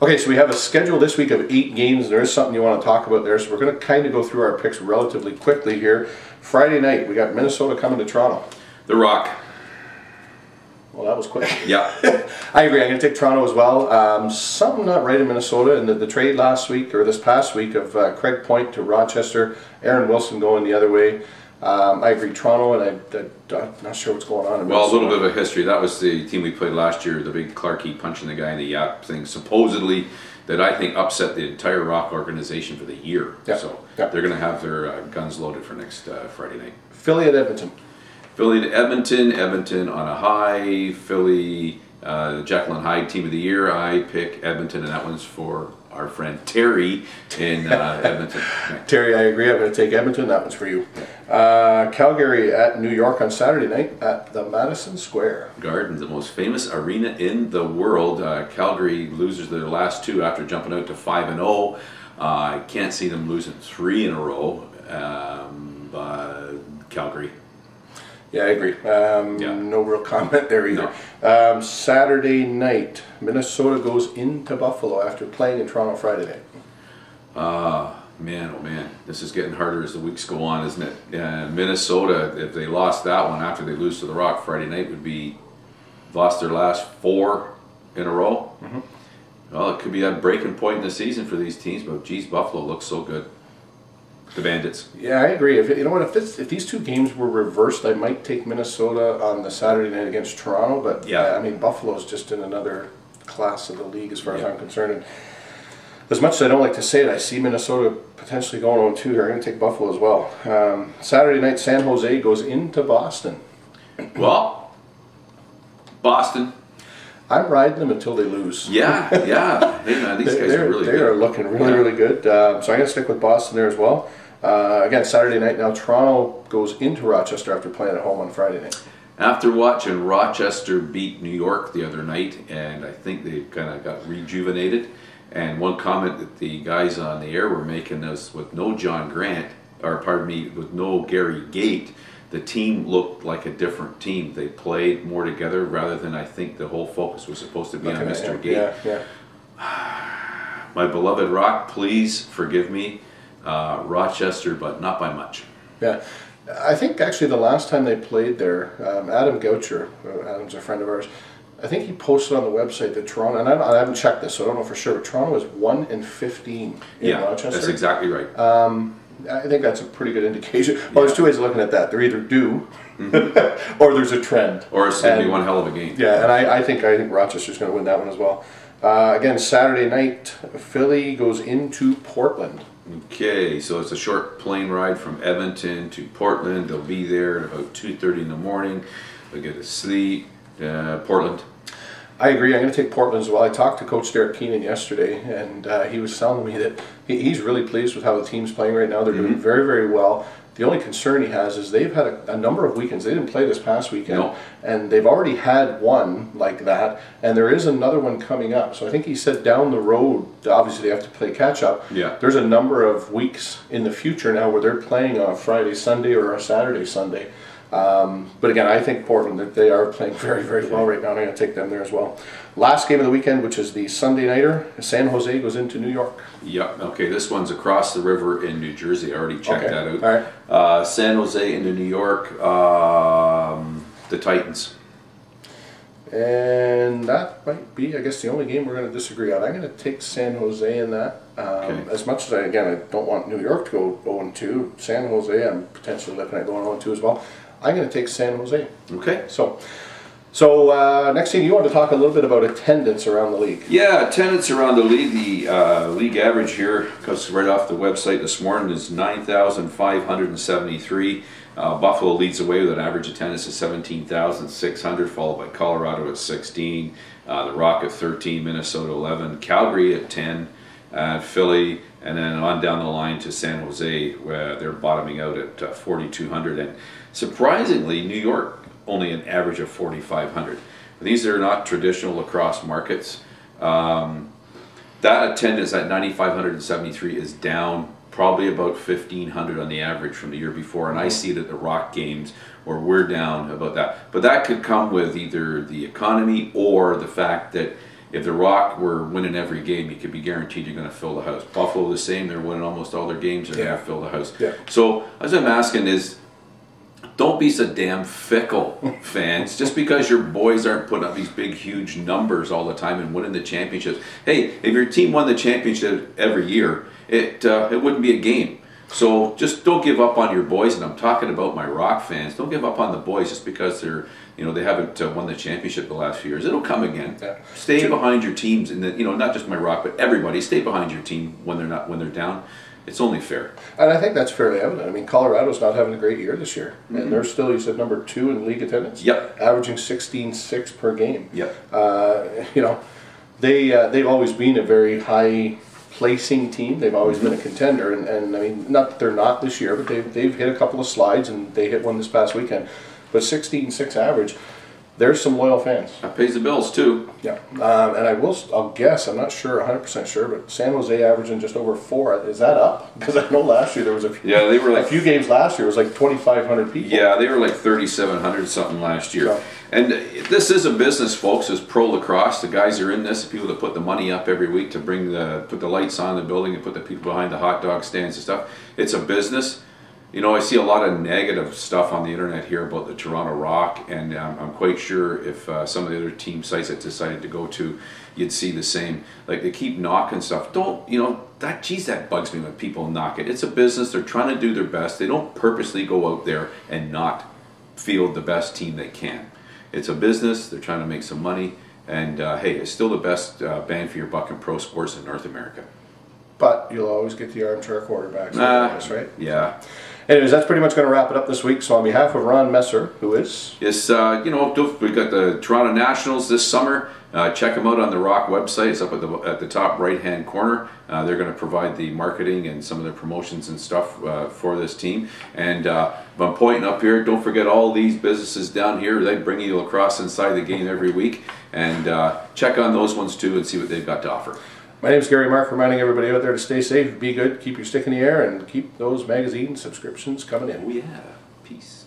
Okay, so we have a schedule this week of 8 games. There is something you want to talk about there, so we're going to kind of go through our picks relatively quickly here. Friday night, we got Minnesota coming to Toronto. The Rock. Well, that was quick. Yeah. I agree. I'm going to take Toronto as well. Something not right in Minnesota. And the trade last week, or this past week, of Craig Point to Rochester, Aaron Wilson going the other way. I agree, Toronto, and I'm not sure what's going on in Minnesota. Well, a little bit of a history. That was the team we played last year, the big Clarkey punching the guy in the yap thing, supposedly, that I think upset the entire Rock organization for the year. Yeah. So yeah. They're going to have their guns loaded for next Friday night. Philly at Edmonton. Philly to Edmonton. Edmonton on a high. Philly, the Jekyll and Hyde team of the year. I pick Edmonton, and that one's for our friend Terry in Edmonton. Terry, I agree. I'm going to take Edmonton. That one's for you. Calgary at New York on Saturday night at the Madison Square Garden, the most famous arena in the world. Calgary loses their last 2 after jumping out to 5-0. I can't see them losing 3 in a row. Calgary. Yeah, I agree. No real comment there either. No. Saturday night, Minnesota goes into Buffalo after playing in Toronto Friday night. Man, oh man, this is getting harder as the weeks go on, isn't it? Minnesota, if they lost that one after they lose to the Rock Friday night, would be lost their last 4 in a row. Mm-hmm. Well, it could be a breaking point in the season for these teams, but geez, Buffalo looks so good. The Bandits. Yeah, I agree. If these 2 games were reversed, I might take Minnesota on the Saturday night against Toronto. But yeah, I mean, Buffalo's just in another class of the league as far as I'm concerned. And as much as I don't like to say it, I see Minnesota potentially going on 2 here. I'm going to take Buffalo as well. Saturday night, San Jose goes into Boston. Well, Boston. I'm riding them until they lose. Yeah. Hey man, these guys are really good. They are looking really good. So I'm going to stick with Boston there as well. Again, Saturday night now, Toronto goes into Rochester after playing at home on Friday night. After watching Rochester beat New York the other night, and I think they kind of got rejuvenated, and one comment that the guys on the air were making is with no John Grant, or pardon me, with no Gary Gait, the team looked like a different team. They played more together rather than I think the whole focus was supposed to be on Mr. Gait. Yeah. My beloved Rock, please forgive me. Rochester, but not by much. Yeah. I think actually the last time they played there, Adam Goucher, Adam's a friend of ours, I think he posted on the website that Toronto, and I haven't checked this, so I don't know for sure, but Toronto is 1-15 in Rochester. That's exactly right. I think that's a pretty good indication. Well, there's 2 ways of looking at that. They're either due, or there's a trend. Or it's going to be one hell of a game. Yeah, and I think Rochester's going to win that one as well. Again, Saturday night, Philly goes into Portland. Okay, so it's a short plane ride from Edmonton to Portland. They'll be there at about 2:30 in the morning. They'll get to sleep. Portland. I agree. I'm going to take Portland as well. I talked to Coach Derek Keenan yesterday, and he was telling me that he's really pleased with how the team's playing right now. They're doing very, very well. The only concern he has is they've had a number of weekends. They didn't play this past weekend, and they've already had one like that, and there is another one coming up. So I think he said down the road, obviously they have to play catch-up. Yeah. There's a number of weeks in the future now where they're playing on a Friday, Sunday, or a Saturday, Sunday. But again, I think Portland, that they are playing very, very well right now, and I'm going to take them there as well. Last game of the weekend, which is the Sunday nighter, San Jose goes into New York. Yep. Okay, this one's across the river in New Jersey. I already checked that out. All right. San Jose into New York, the Titans. And that might be, I guess, the only game we're going to disagree on. I'm going to take San Jose in that. As much as I don't want New York to go 0-2. San Jose, I'm potentially looking at going 0-2 as well. I'm going to take San Jose. Okay. So next thing, you want to talk a little bit about attendance around the league. Yeah, attendance around the league. The league average here, because right off the website this morning, is 9,573. Buffalo leads the way with an average attendance of 17,600, followed by Colorado at 16, the Rock at 13, Minnesota 11, Calgary at 10, Philly, and then on down the line to San Jose, where they're bottoming out at 4,200. And surprisingly, New York only an average of 4,500. These are not traditional lacrosse markets. That attendance at 9,573 is down probably about 1,500 on the average from the year before, and I see it at the Rock games where we're down about that. But that could come with either the economy or the fact that If the Rock were winning every game, you could be guaranteed you're going to fill the house. Buffalo the same; they're winning almost all their games. They're going to fill the house. Yeah. So, as I'm asking is, don't be so damn fickle, fans. Just because your boys aren't putting up these big, huge numbers all the time and winning the championships. Hey, if your team won the championship every year, it wouldn't be a game. So just don't give up on your boys, and I'm talking about my Rock fans. Don't give up on the boys just because they haven't won the championship the last few years. It'll come again. Yeah. Stay behind your teams, and not just my Rock, but everybody. Stay behind your team when they're down. It's only fair. And I think that's fairly evident. I mean, Colorado's not having a great year this year, and they're still, you said, number 2 in league attendance. Yep. Averaging 16.6 per game. Yep. They've always been a very high placing team. They've always been a contender, and I mean, not that they're not this year, but they've hit a couple of slides, and they hit one this past weekend. But 16.6 average, there's some loyal fans. That pays the bills too. Yeah, and I'll guess, I'm not sure, 100% sure, but San Jose averaging just over 4. Is that up? Because I know last year there was a few. Yeah, they were like a few games last year. It was like 2,500 people. Yeah, they were like 3,700 something last year. So, and this is a business, folks. It's pro lacrosse. The guys are in this. The people that put the money up every week to put the lights on in the building and put the people behind the hot dog stands and stuff. It's a business. I see a lot of negative stuff on the internet here about the Toronto Rock, and I'm quite sure if some of the other team sites that decided to go to, you'd see the same. Like, they keep knocking stuff. That bugs me when people knock it. It's a business. They're trying to do their best. They don't purposely go out there and not field the best team they can. It's a business. They're trying to make some money, and hey, it's still the best bang for your buck in pro sports in North America. But you'll always get the armchair quarterbacks, right? Yeah. Anyways, that's pretty much going to wrap it up this week. So on behalf of Ron Messer, who is... Yes, we got the Toronto Nationals this summer. Check them out on the Rock website. It's up at the top right-hand corner. They're going to provide the marketing and some of the promotions and stuff for this team. And if I'm pointing up here, don't forget all these businesses down here. They bring you lacrosse inside the game every week. And check on those ones too and see what they've got to offer. My name is Gary Mark, reminding everybody out there to stay safe, be good, keep your stick in the air, and keep those magazine subscriptions coming in. Oh yeah. Peace.